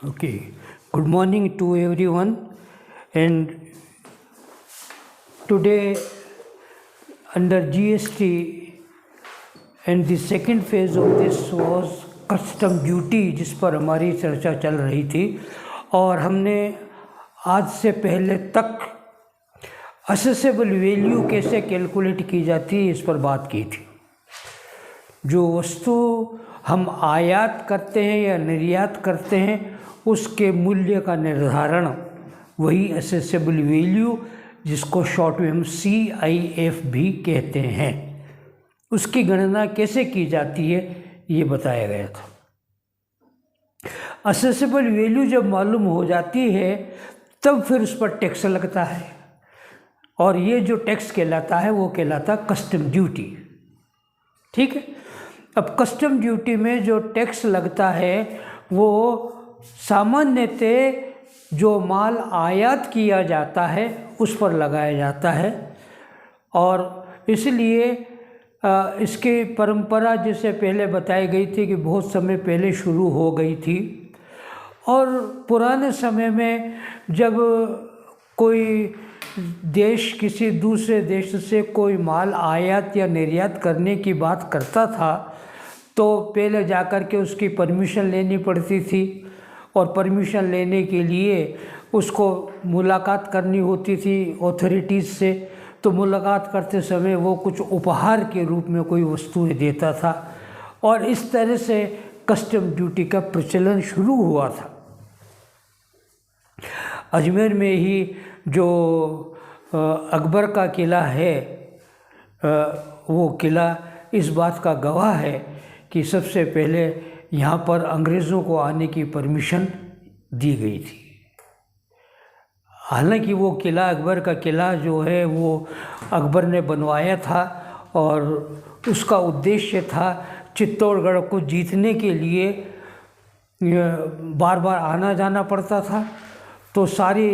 Okay, good morning to everyone. And today, under GST, and the second phase of this was custom duty, जिस पर हमारी चर्चा चल रही थी। और हमने आज से पहले तक असेसेबल वैल्यू कैसे कैलकुलेट की जाती है इस पर बात की थी। जो वस्तु हम आयात करते हैं या निर्यात करते हैं उसके मूल्य का निर्धारण, वही असेसेबल वैल्यू, जिसको शॉर्ट में हम CIF भी कहते हैं, उसकी गणना कैसे की जाती है ये बताया गया था। असेसेबल वैल्यू जब मालूम हो जाती है तब फिर उस पर टैक्स लगता है, और ये जो टैक्स कहलाता है वो कहलाता कस्टम ड्यूटी। ठीक है। अब कस्टम ड्यूटी में जो टैक्स लगता है वो सामान्यतः जो माल आयात किया जाता है उस पर लगाया जाता है, और इसलिए इसकी परंपरा जैसे पहले बताई गई थी कि बहुत समय पहले शुरू हो गई थी। और पुराने समय में जब कोई देश किसी दूसरे देश से कोई माल आयात या निर्यात करने की बात करता था तो पहले जाकर के उसकी परमिशन लेनी पड़ती थी, और परमिशन लेने के लिए उसको मुलाकात करनी होती थी ऑथोरिटीज़ से। तो मुलाकात करते समय वो कुछ उपहार के रूप में कोई वस्तुएं देता था, और इस तरह से कस्टम ड्यूटी का प्रचलन शुरू हुआ था। अजमेर में ही जो अकबर का किला है, वो किला इस बात का गवाह है कि सबसे पहले यहाँ पर अंग्रेज़ों को आने की परमिशन दी गई थी। हालांकि वो किला, अकबर का किला जो है वो अकबर ने बनवाया था, और उसका उद्देश्य था चित्तौड़गढ़ को जीतने के लिए बार बार आना जाना पड़ता था, तो सारी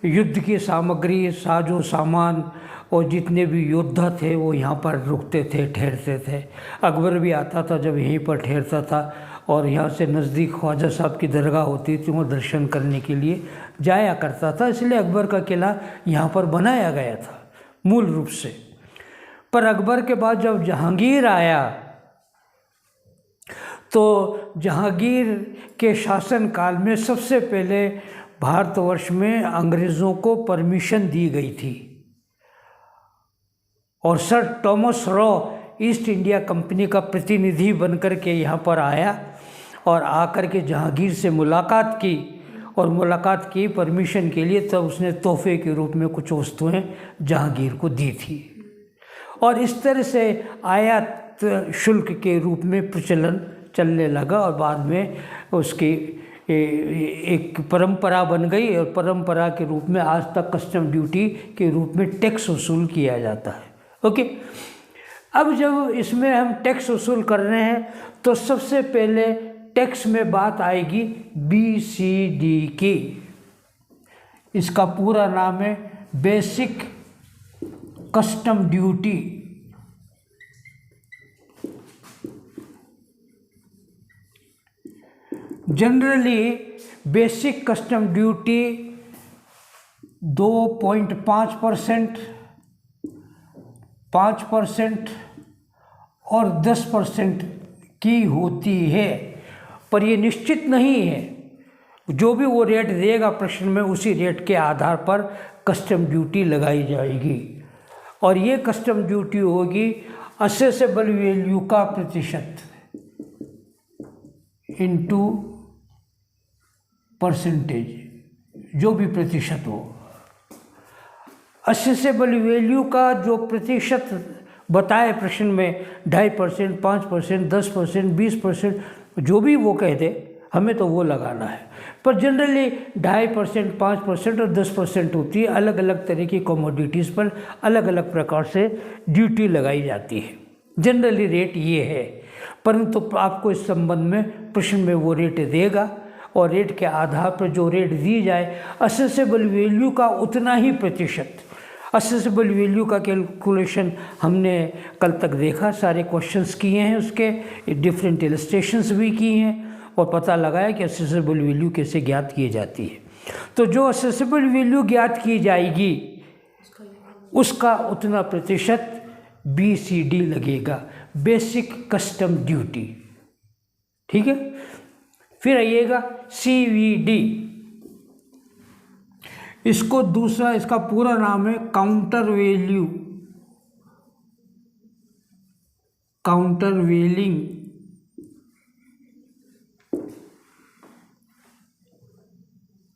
युद्ध की सामग्री, साजो सामान और जितने भी योद्धा थे वो यहाँ पर रुकते थे, ठहरते थे। अकबर भी आता था जब यहीं पर ठहरता था, और यहाँ से नज़दीक ख्वाजा साहब की दरगाह होती थी, वहाँ दर्शन करने के लिए जाया करता था। इसलिए अकबर का किला यहाँ पर बनाया गया था मूल रूप से। पर अकबर के बाद जब जहांगीर आया तो जहांगीर के शासनकाल में सबसे पहले भारतवर्ष में अंग्रेज़ों को परमिशन दी गई थी, और sir Thomas raw east India company का प्रतिनिधि बनकर के यहाँ पर आया, और आकर के जहांगीर से मुलाकात की, और मुलाकात की परमिशन के लिए, तब उसने तोहफे के रूप में कुछ वस्तुएं जहांगीर को दी थी। और इस तरह से आयात शुल्क के रूप में प्रचलन चलने लगा, और बाद में उसकी एक परंपरा बन गई, और परंपरा के रूप में आज तक कस्टम ड्यूटी के रूप में टैक्स वसूल किया जाता है। ओके। अब जब इसमें हम टैक्स वसूल कर रहे हैं तो सबसे पहले टैक्स में बात आएगी BCD की। इसका पूरा नाम है basic custom duty. Generally basic custom duty 2.5%, 5% और 10% की होती है, पर ये निश्चित नहीं है। जो भी वो रेट देगा प्रश्न में, उसी रेट के आधार पर कस्टम ड्यूटी लगाई जाएगी, और ये कस्टम ड्यूटी होगी असेसेबल वैल्यू का प्रतिशत इनटू परसेंटेज, जो भी प्रतिशत हो। असेसेबल वैल्यू का जो प्रतिशत बताए प्रश्न में 2.5%, 5%, 10%, 20%, जो भी वो कह दे, हमें तो वो लगाना है। पर जनरली 2.5%, 5% और 10% होती है। अलग अलग तरह की कमोडिटीज़ पर अलग अलग प्रकार से ड्यूटी लगाई जाती है। जनरली रेट ये है, परंतु आपको इस संबंध में प्रश्न में वो रेट देगा, और रेट के आधार पर जो रेट दी जाए, असेसेबल वैल्यू का उतना ही प्रतिशत। असेसेबल वैल्यू का कैलकुलेशन हमने कल तक देखा, सारे क्वेश्चंस किए हैं, उसके डिफरेंट इलस्ट्रेशंस भी किए हैं, और पता लगाया कि असेसेबल वैल्यू कैसे ज्ञात की जाती है। तो जो असेसेबल वैल्यू ज्ञात की जाएगी उसका उतना प्रतिशत BCD लगेगा, बेसिक कस्टम ड्यूटी। ठीक है, फिर आइएगा CVD। इसको दूसरा, इसका पूरा नाम है काउंटर वेलिंग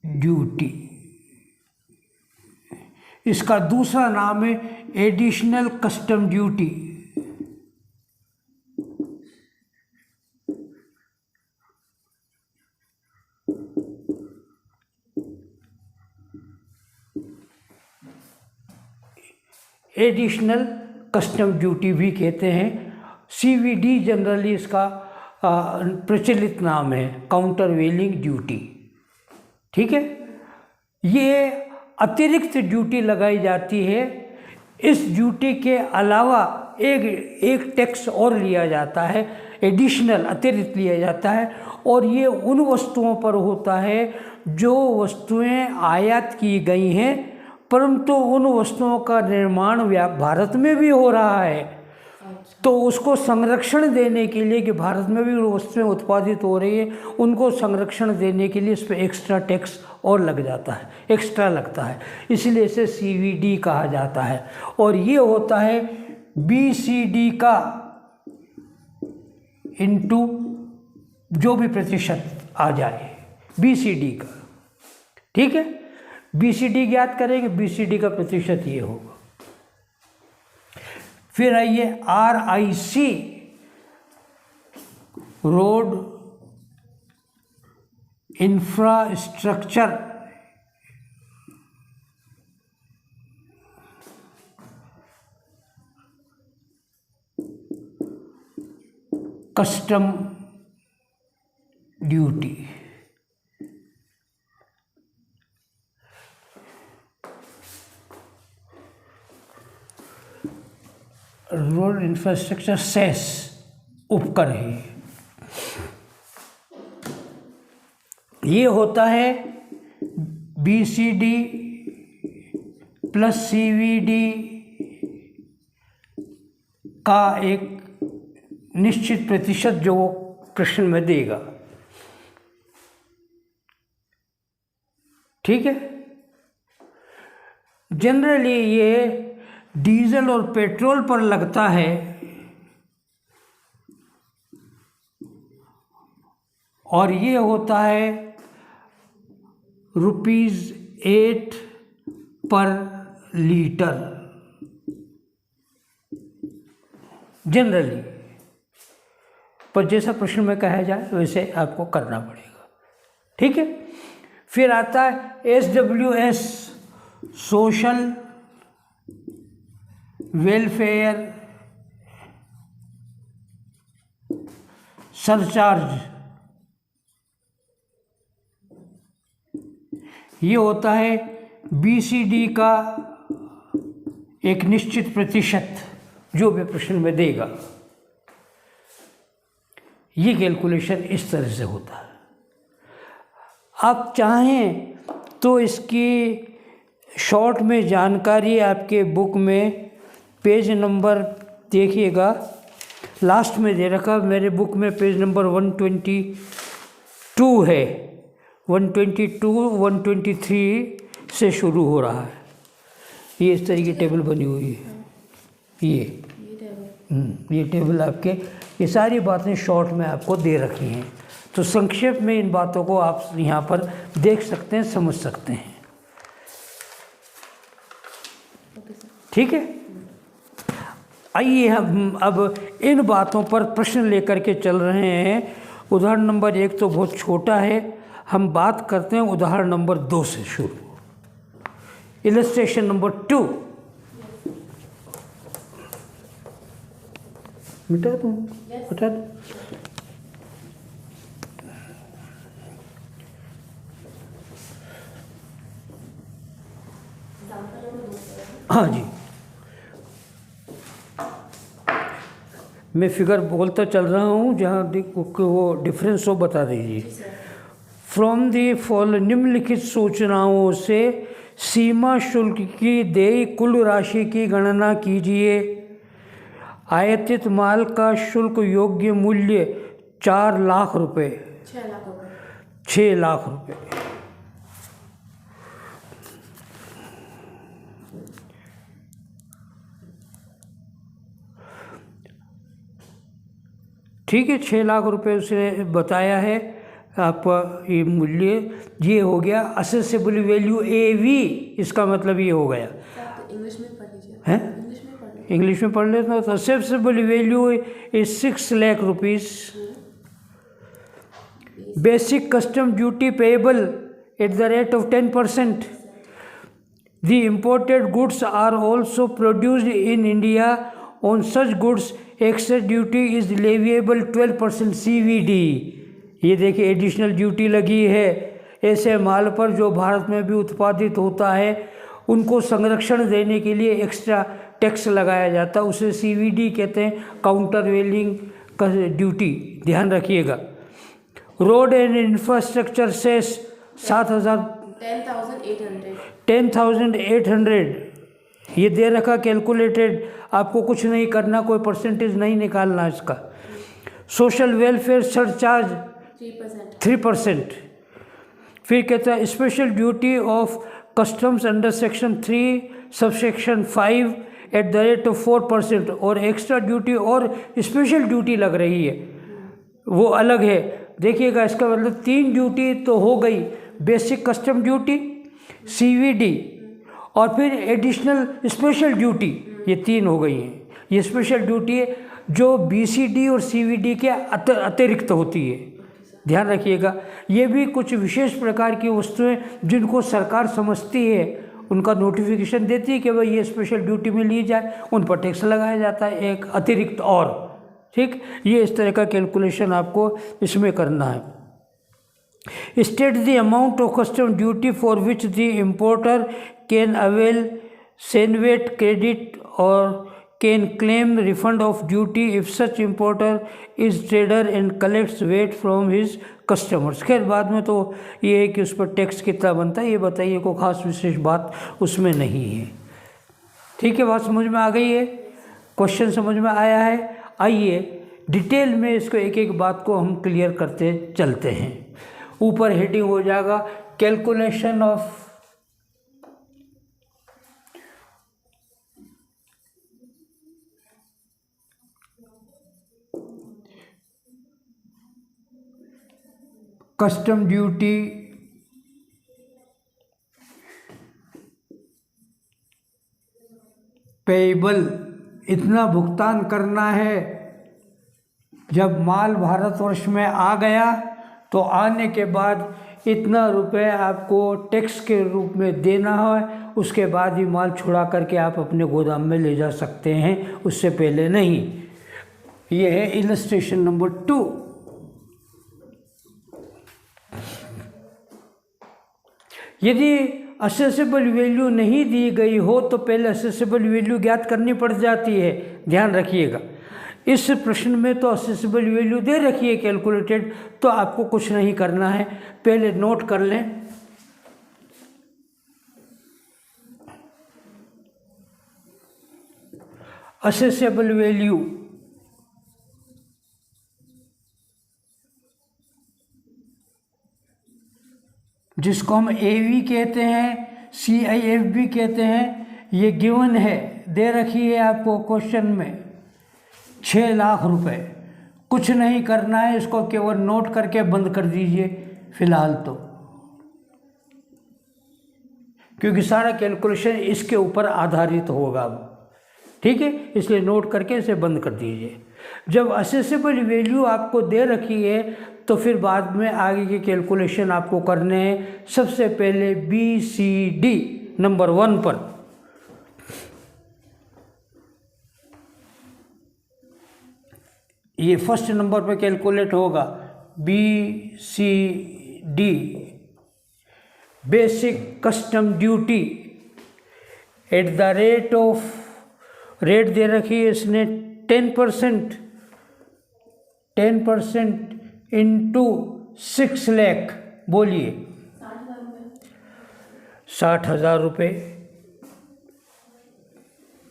ड्यूटी। इसका दूसरा नाम है additional custom duty. Additional custom duty भी कहते हैं। CVD जनरली इसका प्रचलित नाम है, काउंटर वेलिंग ड्यूटी। ठीक है, ये अतिरिक्त ड्यूटी लगाई जाती है। इस ड्यूटी के अलावा एक टैक्स और लिया जाता है, एडिशनल अतिरिक्त लिया जाता है, और ये उन वस्तुओं पर होता है जो वस्तुएं आयात की गई हैं परंतु उन वस्तुओं का निर्माण भारत में भी हो रहा है। तो उसको संरक्षण देने के लिए कि भारत में भी वो वस्तुएं उत्पादित हो रही है, उनको संरक्षण देने के लिए इस पर एक्स्ट्रा टैक्स और लग जाता है, एक्स्ट्रा लगता है, इसलिए इसे CVD कहा जाता है। और ये होता है BCD का इंटू जो भी प्रतिशत आ जाए BCD का। ठीक है, BCD ज्ञात करेंगे, BCD का प्रतिशत ये होगा। फिर आइए RIC, road infrastructure custom duty. Road infrastructure cess उपकर है। ये होता है BCD प्लस CVD का एक निश्चित प्रतिशत जो वो प्रश्न में देगा। ठीक है, जनरली ये डीजल और पेट्रोल पर लगता है और ये होता है ₹8 पर लीटर जनरली, पर जैसा प्रश्न में कहा जाए वैसे आपको करना पड़ेगा। ठीक है, फिर आता है SWS, सोशल वेलफेयर सरचार्ज। ये होता है BCD का एक निश्चित प्रतिशत जो भी प्रश्न में देगा। ये कैलकुलेशन इस तरह से होता है। आप चाहें तो इसकी शॉर्ट में जानकारी आपके बुक में पेज नंबर देखिएगा, लास्ट में दे रखा मेरे बुक में पेज नंबर 122 है। 122, 123 से शुरू हो रहा है। ये इस तरह की टेबल बनी हुई है। ये टेबल आपके, ये सारी बातें शॉर्ट में आपको दे रखी हैं, तो संक्षेप में इन बातों को आप यहाँ पर देख सकते हैं, समझ सकते हैं। ठीक है, आइए हम अब इन बातों पर प्रश्न लेकर के चल रहे हैं। उदाहरण नंबर 1 तो बहुत छोटा है, हम बात करते हैं उदाहरण नंबर 2 से शुरू। इलस्ट्रेशन नंबर 2, मिटा दो, मिटा दो। हाँ जी, मैं फिगर बोलता चल रहा हूँ, जहाँ वो डिफरेंस हो बता दीजिए। फ्रॉम दी फॉलो निम्नलिखित सूचनाओं से सीमा शुल्क की देय कुल राशि की गणना कीजिए। आयातित माल का शुल्क योग्य मूल्य 4 लाख रुपए, 6 लाख रुपए। ठीक है, 6 लाख रुपए उसने बताया है आपका ये मूल्य। ये हो गया असेसेबल वैल्यू AV, इसका मतलब ये हो गया। इंग्लिश में पढ़ लीजिए। हैं? इंग्लिश में पढ़ लेते तो accessible value is 6 lakh rupees. Basic custom duty payable eight the rate of 10%. The imported goods are also produced in India. On such goods, excess duty is leviable 12% CVD. ये देखिए एडिशनल ड्यूटी लगी है ऐसे माल पर जो भारत में भी उत्पादित होता है, उनको संरक्षण देने के लिए एक्स्ट्रा टैक्स लगाया जाता है, उसे CVD कहते हैं, काउंटर वेलिंग का ड्यूटी। ध्यान रखिएगा। रोड एंड इंफ्रास्ट्रक्चर सेस 10,800 ये दे रखा कैलकुलेटेड, आपको कुछ नहीं करना, कोई परसेंटेज नहीं निकालना इसका। Social welfare surcharge 3%। फिर कहता है special duty of customs under section 3 subsection 5 eight the rate of 4%। और एक्स्ट्रा ड्यूटी और स्पेशल ड्यूटी लग रही है, वो अलग है। देखिएगा, इसका मतलब 3 ड्यूटी तो हो गई, बेसिक कस्टम ड्यूटी, CVD और फिर एडिशनल स्पेशल ड्यूटी, ये 3 हो गई हैं। ये स्पेशल ड्यूटी है जो BCD और CVD के अतिरिक्त होती है। ध्यान रखिएगा, ये भी कुछ विशेष प्रकार की वस्तुएं जिनको सरकार समझती है, उनका नोटिफिकेशन देती है कि भाई ये स्पेशल ड्यूटी में ली जाए, उन पर टैक्स लगाया जाता है एक अतिरिक्त और। ठीक, ये इस तरह का कैलकुलेशन आपको इसमें करना है। State the amount of custom duty for which the importer can avail CENVAT credit or can claim refund of duty if such importer is trader and collects VAT from his customers. खैर बाद में तो ये है कि उस पर tax कितना बनता है, ये बताइए, कोई खास विशेष बात उसमें नहीं है। ठीक है, बात समझ में आ गई है, क्वेश्चन समझ में आया है। आइए डिटेल में इसको एक एक बात को हम क्लियर करते चलते हैं। ऊपर हेडिंग हो जाएगा calculation of custom duty payable. इतना भुगतान करना है जब माल भारतवर्ष में आ गया, तो आने के बाद इतना रुपए आपको टैक्स के रूप में देना है, उसके बाद ही माल छुड़ा करके आप अपने गोदाम में ले जा सकते हैं, उससे पहले नहीं। ये है इलस्ट्रेशन नंबर 2। यदि असेसेबल वैल्यू नहीं दी गई हो तो पहले असेसेबल वैल्यू ज्ञात करनी पड़ जाती है। ध्यान रखिएगा, इस प्रश्न में तो असेसेबल वैल्यू दे रखी है कैलकुलेटेड, तो आपको कुछ नहीं करना है, पहले नोट कर लें। असेसेबल वैल्यू जिसको हम AV कहते हैं, CIF भी कहते हैं, ये गिवन है, दे रखी है आपको क्वेश्चन में 6 लाख रुपए। कुछ नहीं करना है, इसको केवल नोट करके बंद कर दीजिए फिलहाल तो, क्योंकि सारा कैलकुलेशन इसके ऊपर आधारित होगा। ठीक है, इसलिए नोट करके इसे बंद कर दीजिए। जब असेसेबल वैल्यू आपको दे रखी है तो फिर बाद में आगे के कैलकुलेशन आपको करने हैं। सबसे पहले BCD नंबर 1 पर ये फर्स्ट नंबर पे कैलकुलेट होगा। BCD basic custom duty at the rate of, rate दे रखी है इसने 10%, 10% इंटू 6 लाख, बोलिए 60,000 रुपये।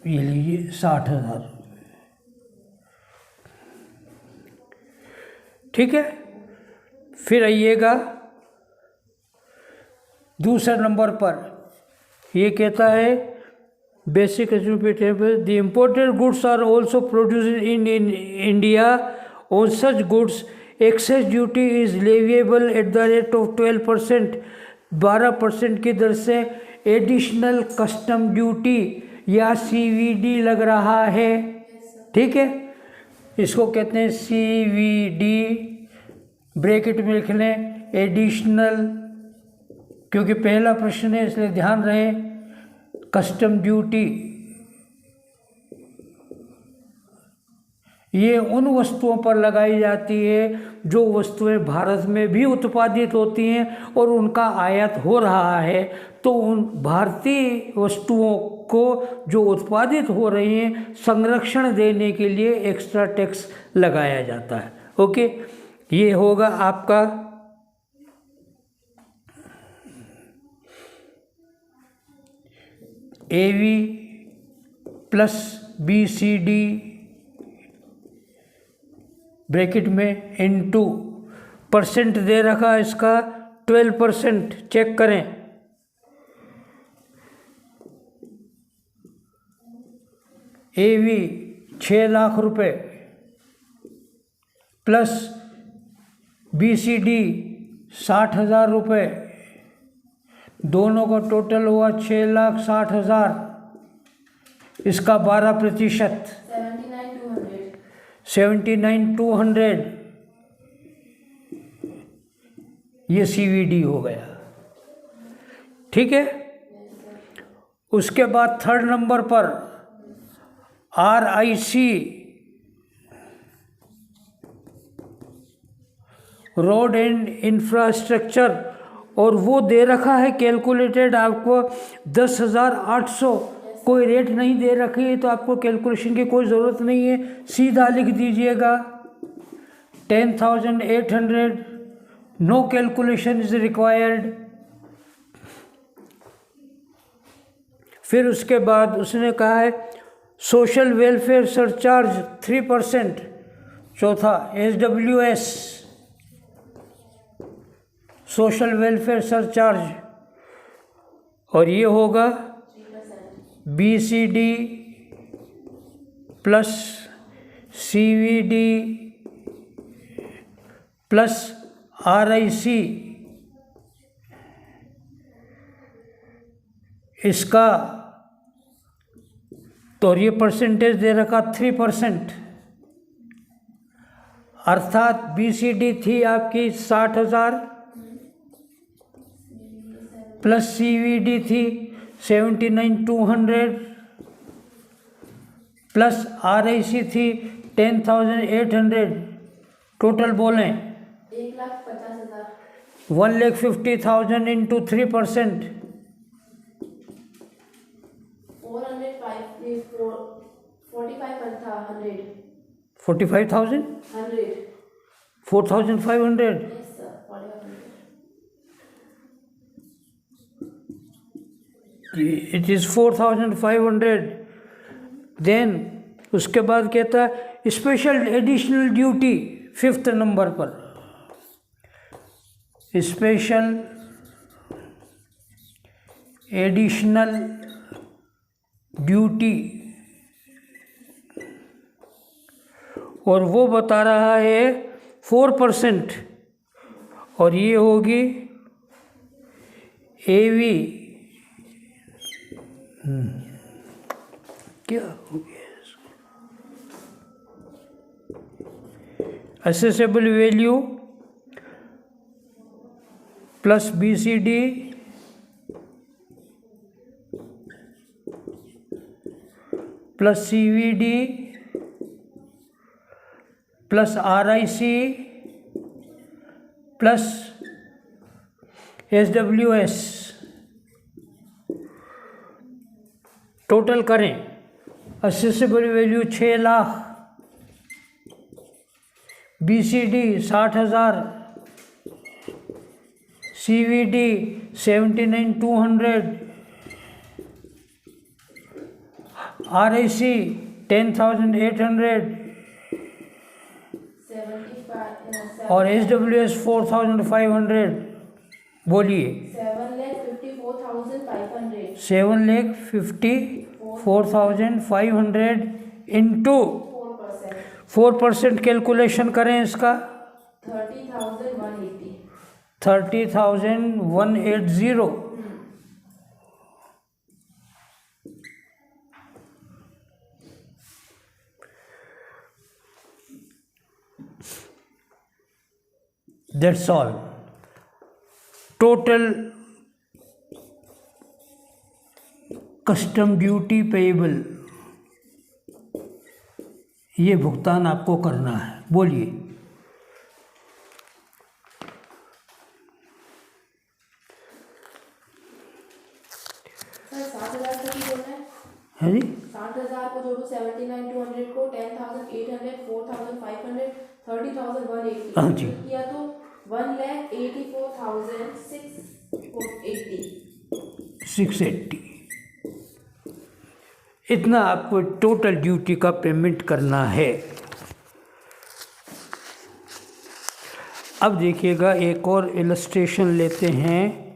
ये लीजिए 60,000, ठीक है। फिर आइएगा दूसरे नंबर पर, ये कहता है basic the imported goods are also produced in India, on such goods excise duty is leviable at the rate of 12%, 12% की दर से एडिशनल कस्टम ड्यूटी या CVD लग रहा है, ठीक है। इसको कहते हैं CVD, ब्रैकेट में लिख लें एडिशनल, क्योंकि पहला प्रश्न है इसलिए ध्यान रहे। कस्टम ड्यूटी ये उन वस्तुओं पर लगाई जाती है जो वस्तुएं भारत में भी उत्पादित होती हैं और उनका आयात हो रहा है, तो उन भारतीय वस्तुओं को जो उत्पादित हो रही हैं संरक्षण देने के लिए एक्स्ट्रा टैक्स लगाया जाता है। ओके, ये होगा आपका AV प्लस BCD ब्रैकेट में इनटू परसेंट दे रखा है इसका 12%, चेक करें। AV 6 लाख रुपए प्लस BCD 60,000 रुपये, दोनों का टोटल हुआ 6,60,000। इसका 12%, 79,200, ये CVD हो गया, ठीक है। उसके बाद थर्ड नंबर पर RIC, रोड एंड इंफ्रास्ट्रक्चर, और वो दे रखा है कैलकुलेटेड आपको 10,800, कोई रेट नहीं दे रखी है तो आपको कैलकुलेशन की कोई ज़रूरत नहीं है, सीधा लिख दीजिएगा 10,800, नो कैलकुलेशन इज रिक्वायर्ड। फिर उसके बाद उसने कहा है सोशल वेलफेयर सरचार्ज 3%, चौथा SWS सोशल वेलफेयर सरचार्ज, और ये होगा BCD plus CVD plus RIC, इसका तो ये परसेंटेज दे रखा 3%, अर्थात BCD थी आपकी 60,000 प्लस CVD थी 79,200 प्लस RIC थी 10,800, टोटल बोलें 1,50,000 इंटू 3%, 45,000, 4,500, इट इज़ 4,500। देन उसके बाद कहता है special additional duty, fifth number पर स्पेशल एडिशनल ड्यूटी, और वो बता रहा है 4%, और ये होगी AV, क्या हो गया assessable value plus BCD plus CVD plus RIC plus SWS, total करें assessable value 6 lakh BCD 60,000, CVD 79,200, RIC 10,800 और SWS 4,500। बोलिए 7,54,500 इंटू 4% कैलकुलेशन करें इसका 30,180। That's all. Total custom duty payable, ये भुगतान आपको करना है। बोलिए सर 60,000 तक ही बोलना है है। जी। 60,000 को जोड़ो 79,200 को 10,800 4,500 30,180 हाँ जी। किया तो 1,84,680 इतना आपको टोटल ड्यूटी का पेमेंट करना है। अब देखिएगा एक और इलस्ट्रेशन लेते हैं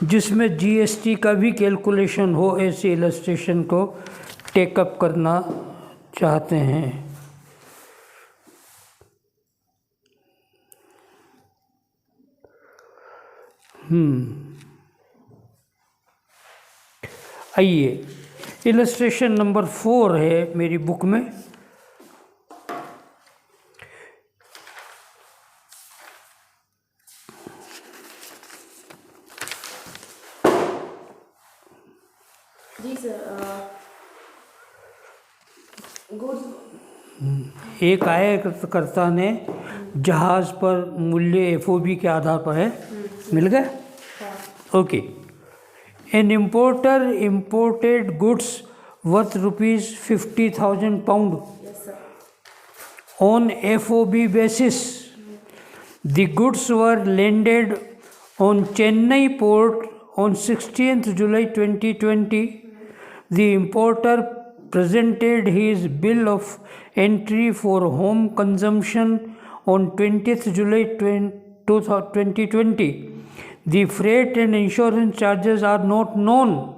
जिसमें GST का भी कैलकुलेशन हो। ऐसे इलस्ट्रेशन को टेकअप करना चाहते हैं। आइए, इलस्ट्रेशन नंबर 4 है मेरी बुक में। जी सर। गुड्स एक आयकर्ता ने जहाज़ पर मूल्य FOB के आधार पर है, मिल गए। Okay. An importer imported goods worth ₹50,000 yes sir. on FOB basis. The goods were landed on Chennai port on 16th July 2020. The importer presented his bill of entry for home consumption on 20th July 2020. The freight and insurance charges are not known.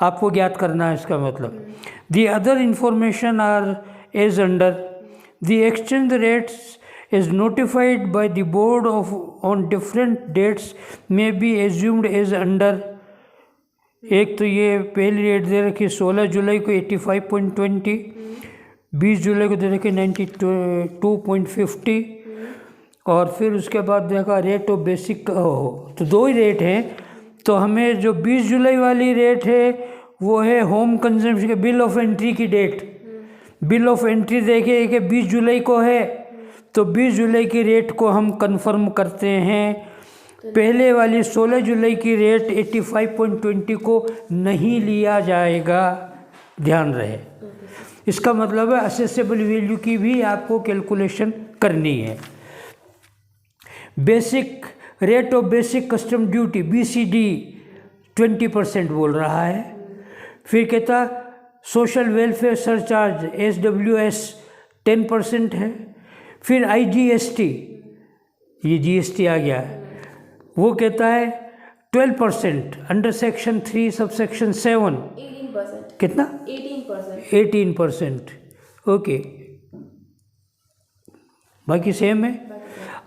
आपको ज्ञात करना है इसका मतलब। The other information are as under. The exchange rates is notified by the board of on different dates may be assumed as under. एक तो ये पहली रेट दे रखी 16 जुलाई को 85.20, 20 जुलाई को दे रखी 92.50 और फिर उसके बाद देखा रेट ऑफ बेसिक तो दो ही रेट हैं। तो हमें जो 20 जुलाई वाली रेट है वो है होम कंजम्पशन के बिल ऑफ एंट्री की डेट। बिल ऑफ एंट्री देखिए कि 20 जुलाई को है, तो 20 जुलाई की रेट को हम कंफर्म करते हैं। पहले वाली 16 जुलाई की रेट 85.20 को नहीं लिया जाएगा, ध्यान रहे। इसका मतलब है असेसेबल वैल्यू की भी आपको कैलकुलेशन करनी है। Basic rate of basic custom duty BCD 20% बोल रहा है। फिर कहता सोशल वेलफेयर सरचार्ज SWS 10% है। फिर IGST, ये GST आ गया, वो कहता है 12% अंडर सेक्शन 3 सबसेक्शन 7 18%। कितना 18%। ओके, बाकी सेम है।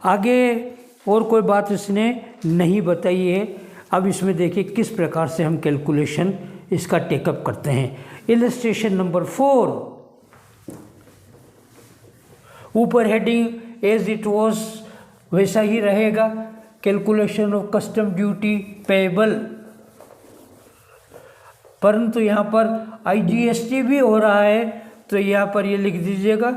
आगे और कोई बात इसने नहीं बताई है। अब इसमें देखिए किस प्रकार से हम कैलकुलेशन इसका टेकअप करते हैं। इलस्ट्रेशन नंबर 4, ऊपर हेडिंग एज इट वाज वैसा ही रहेगा, calculation of custom duty payable, परंतु यहाँ पर IGST भी हो रहा है, तो यहाँ पर ये लिख दीजिएगा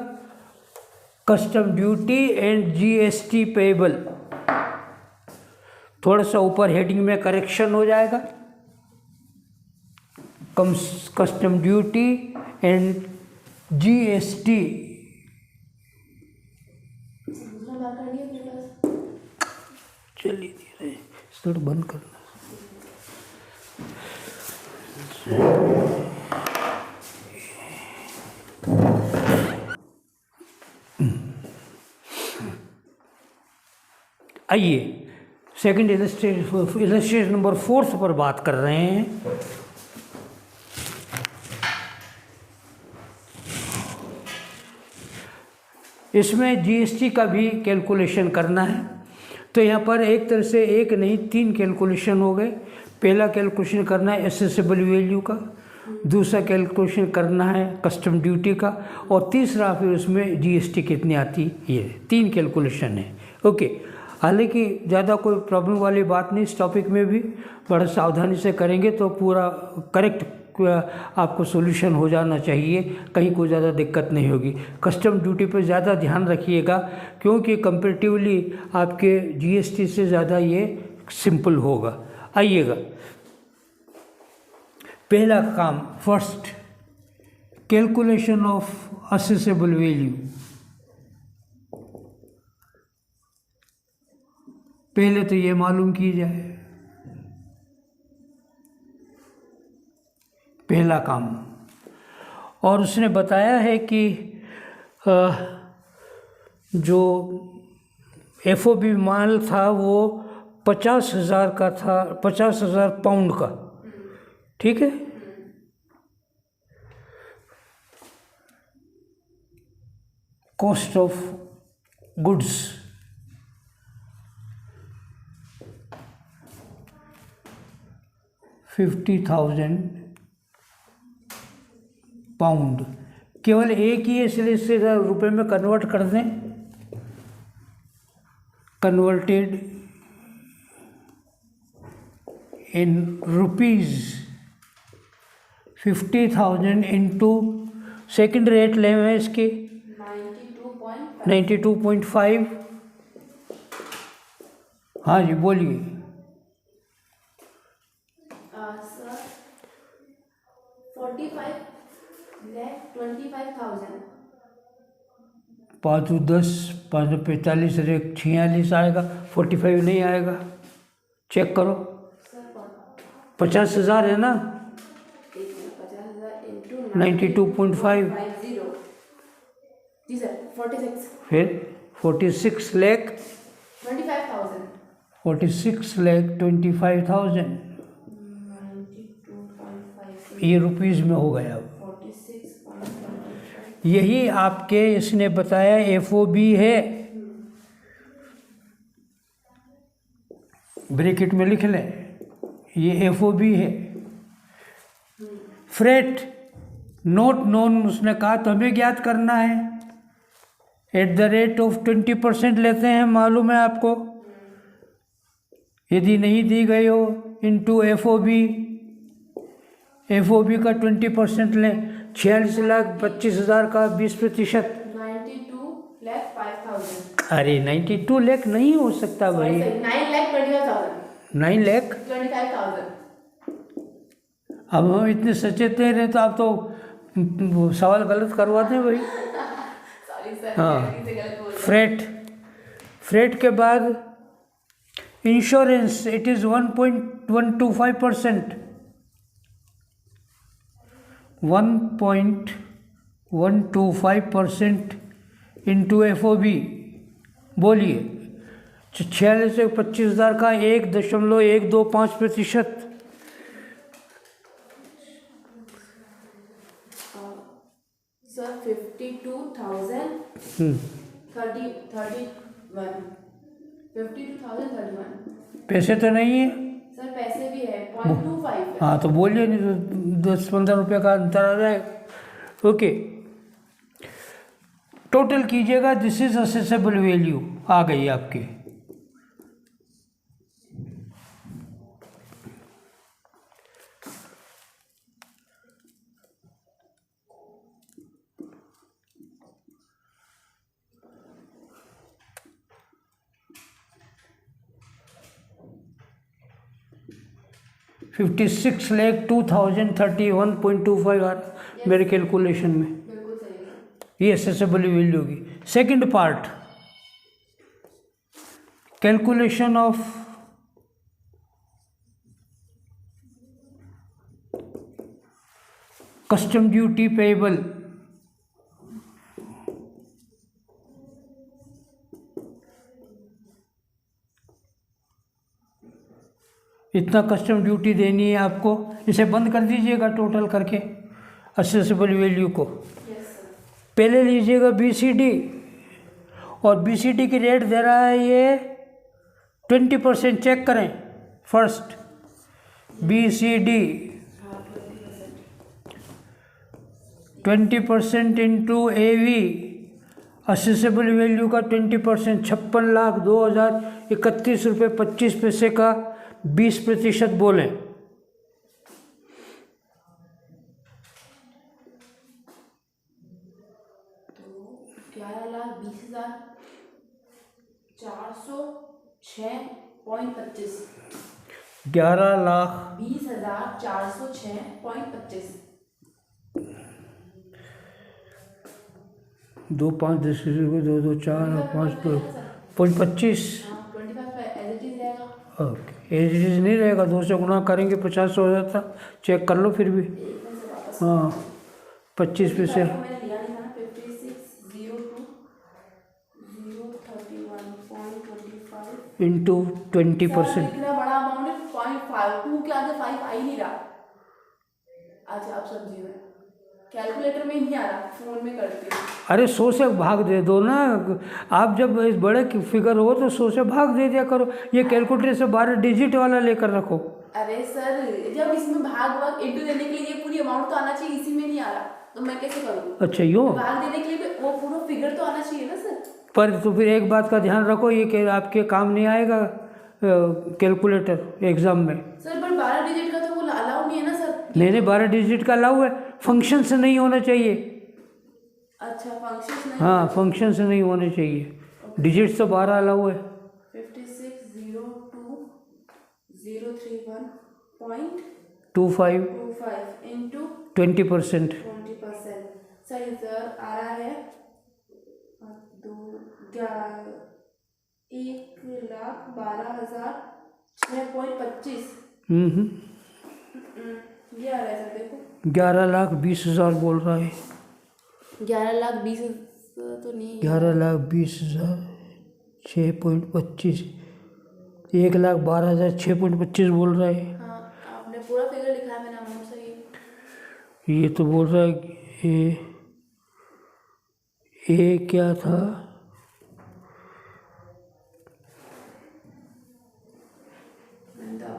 custom duty and GST payable. थोड़ा सा ऊपर हेडिंग में करेक्शन हो जाएगा, कस्टम ड्यूटी एंड GST चलिए धीरे थोड़ा बंद करना। आइए सेकंड इलस्ट्रेशन नंबर 4 पर बात कर रहे हैं। इसमें जीएसटी का भी कैलकुलेशन करना है। तो यहाँ पर एक तरह से एक नहीं 3 कैलकुलेशन हो गए। पहला कैलकुलेशन करना है एसेसेबल वैल्यू का, दूसरा कैलकुलेशन करना है कस्टम ड्यूटी का, और तीसरा फिर उसमें जीएसटी कितनी आती, ये 3 कैलकुलेशन है। ओके, हालांकि ज़्यादा कोई प्रॉब्लम वाली बात नहीं, इस टॉपिक में भी बड़ा सावधानी से करेंगे तो पूरा करेक्ट आपको सॉल्यूशन हो जाना चाहिए, कहीं कोई ज़्यादा दिक्कत नहीं होगी। कस्टम ड्यूटी पर ज़्यादा ध्यान रखिएगा क्योंकि कंपैरेटिवली आपके जीएसटी से ज़्यादा ये सिंपल होगा। आइएगा, पहला काम, first calculation of accessible value. पहले तो ये मालूम की जाए, पहला काम। और उसने बताया है कि जो एफओबी माल था वो 50,000 का था, 50,000 पाउंड का, ठीक है। Cost of goods 50,000 pound. केवल एक ही है इसलिए इसे रुपए में कन्वर्ट कर दें। Converted in rupees 50,000 into second rate ले हैं इसकी 92.5। हाँ जी बोलिए। सर 45,25,000। 5 10 5 45 एक 46 आएगा, 45 नहीं आएगा। चेक करो, 50,000 है ना, 92.5 जी सर 46। फिर 46 लाख 25,000। 46 लाख 25,000 ये रुपीज़ में हो गया। 46.25। यही आपके इसने बताया एफओबी है, ब्रैकेट में लिख लें, ये एफओबी है। फ्रेट नोट नोन उसने कहा तो हमें ज्ञात करना है। @ 20% लेते हैं, मालूम है आपको। यदि नहीं दी गई हो इंटू एफओबी, एफओबी का 20% लें, 46,25,000 का 20%। 92,05,000। अरे 92 लाख नहीं हो सकता भाई, 9,25,000। 9 लाख। 25,000। अब हम इतने सचेत नहीं रहे तो आप तो सवाल गलत करवाते हैं भाई। सॉरी सर, हाँ, गलती से गलत बोल रहा हूँ। फ्रेट के बाद insurance, it is 1.125%। 1.125% into FOB. बोलिए, 46 से 25,000 का 1.125%। सर 52,000 31। 52,031। पैसे तो नहीं है सर पैसे भी है 0.25 है। हाँ, तो बोलिए, नहीं तो 10-15 रुपये का अंतर आ जाएगा। ओके, टोटल कीजिएगा, दिस इज असेसेबल वैल्यू आ गई आपकी। $56,02,031.25 आ रहा मेरे कैलकुलेशन में। बिल्कुल सही है। ये असेसेबल वैल्यू होगी। Second part, calculation of custom duty payable, इतना कस्टम ड्यूटी देनी है आपको। इसे बंद कर दीजिएगा टोटल करके असेसेबल वैल्यू को। पहले लीजिएगा BCD, और BCD की रेट दे रहा है ये 20%। चेक करें first BCD 20% into AV, accessible value का 20%, 56,02,031 रुपये 25 पैसे का 20% बोलें। 11,20,406.25। 11,20,406.25। 2 5 10 2 2 4 5 25। ओके, एज इट इज नहीं रहेगा, 2 से गुना करेंगे 50 हो जाता। चेक कर लो फिर भी। हाँ 25 पैसे इंटू 20%। इतना बड़ा अमाउंट है 0.52 के आगे 5 आ ही नहीं रहा। अच्छा अब समझिए, मैं कैलकुलेटर में नहीं आ रहा, फोन में करती हूँ। अरे 100 से भाग दे दो ना, आप जब इस बड़े फिगर हो तो 100 से भाग दे दिया करो। ये कैलकुलेटर से 12 डिजिट वाला लेकर रखो। अरे सर जब इसमें भाग इंटू देने के लिए ये पूरी अमाउंट तो आना चाहिए, इसी में नहीं आ रहा तो मैं कैसे करूँ? अच्छा यूँ भाग देने के लिए वो पूरा फिगर तो आना चाहिए ना सर। पर तो फिर एक बात का ध्यान रखो, ये कि आपके काम नहीं आएगा कैलकुलेटर एग्जाम में। सर पर 12 डिजिट का तो वो अलाउ नहीं है ना सर। नहीं 12 डिजिट का अलाउ है, फंक्शन से नहीं होना चाहिए। अच्छा फंक्शन नहीं। हाँ फंक्शन से नहीं होने चाहिए, डिजिट तो 12 अलाउ है। 56,02031.25 इंटू 20%। सर इधर आ रहा है 1,12,006.25। ये आ रहा है सर, देखो 11,20,000 बोल रहा है। 11,20,000 तो नहीं, 11,20,000 6.25, 1,12,006.25 बोल रहा है। हाँ आपने पूरा फिगर लिखा है, मैंने अमाउंट सही। ये तो बोल रहा है कि ए क्या था,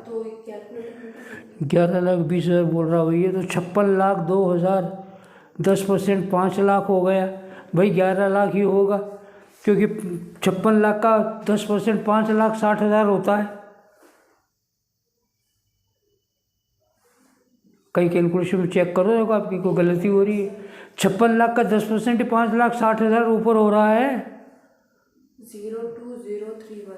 तो 11,20,000 बोल रहा है। ये तो 56,02,000, 10% 5 लाख हो गया भाई। 11 लाख ही होगा, क्योंकि 56 लाख का 10% 5,60,000 होता है। कई कैलकुलेशन में चेक करो, देखो आपकी कोई गलती हो रही है। 56 लाख का 10% 5,60,000 ऊपर हो रहा है। 02031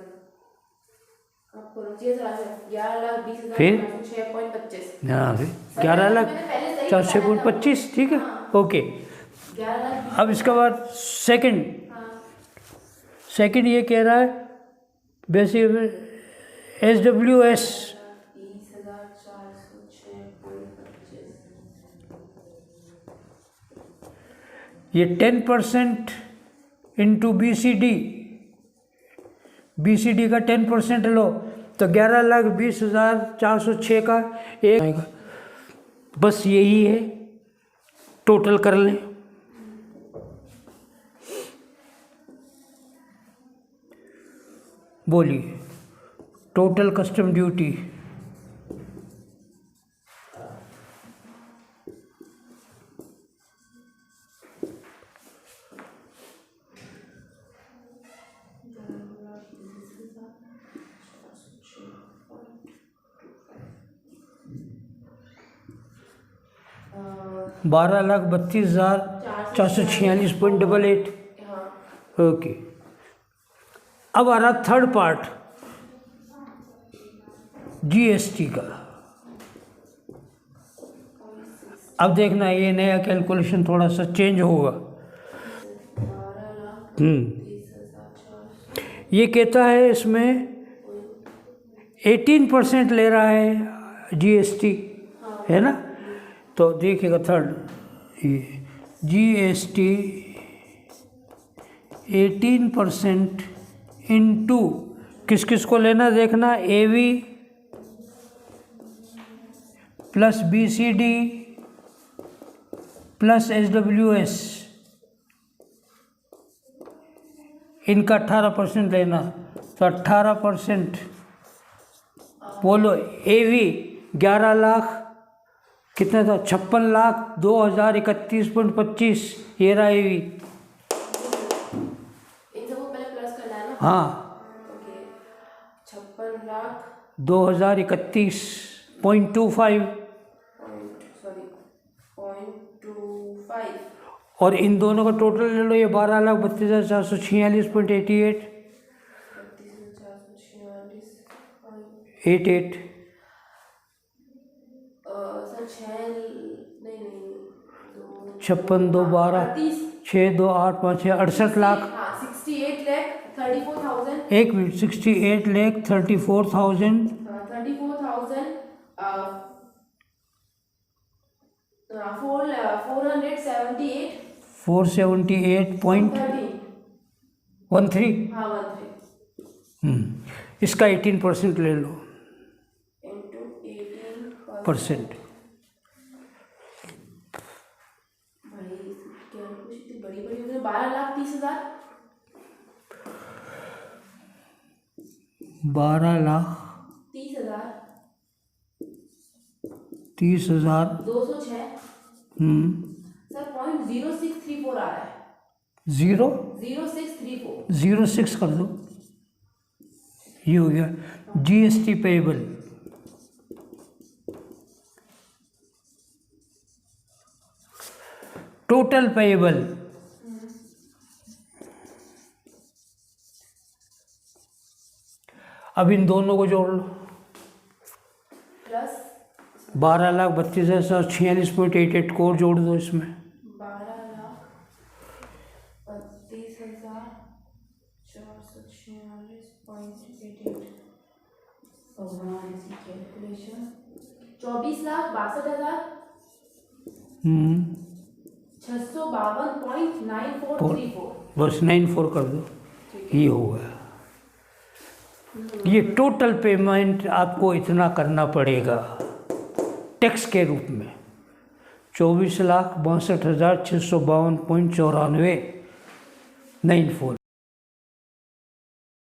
आपको 11,20,000 फिर 6.25। हाँ फिर 11,06.25 ठीक है। ओके 11,20,000। अब इसके बाद सेकंड ये कह रहा है बेसिक SWS 20,406.25। ये 10% इंटू BCD का 10% लो तो 11,20,406 का एक आएगा। बस यही है, टोटल कर लें। बोलिए टोटल कस्टम ड्यूटी। हाँ 12,32,446.88। ओके अब आ रहा थर्ड पार्ट GST का। अब देखना ये नया कैलकुलेशन थोड़ा सा चेंज होगा। ये कहता है इसमें 18% ले रहा है GST, है ना। तो देखिएगा थर्ड, ये GST 18% इंटू किस किस को लेना देखना, AV plus BCD plus SWS, इनका 18% लेना। तो 18% बोलो, AV 11 लाख कितना था, 56,02,031.25, ये रहा AV। इन सबको पहले प्लस करना है ना। हाँ, ओके, 56,00,000 2031.25, सॉरी 0.25, और इन दोनों का टोटल ले लो, ये 12,32,446.88 88। सर 6 नहीं 56 2 12 6 2 8 5 6 68 लाख। 68,34,000, एक मिनट, 68,34,000 34,000 478 478.13। हाँ 13 इसका 18% ले लो, इंटू 18%। भाई क्या कुछ इतनी बड़ी बड़ी हो गई, 12,30,000। 12,30,000 206 सर 0.0634 आ रहा है। 0634 06 कर दो, ये हो गया। GST पेएबल, टोटल पेएबल, अब इन दोनों को जोड़ लो, प्लस 12,32,046.88 को और जोड़ दो इसमें, 12,32,446.88। भगवान की कैलकुलेशन, 24,62,652.9434। बस 94 कर दो, ये हो गया। ये टोटल पेमेंट आपको इतना करना पड़ेगा टैक्स के रूप में, 24,62,652.9494।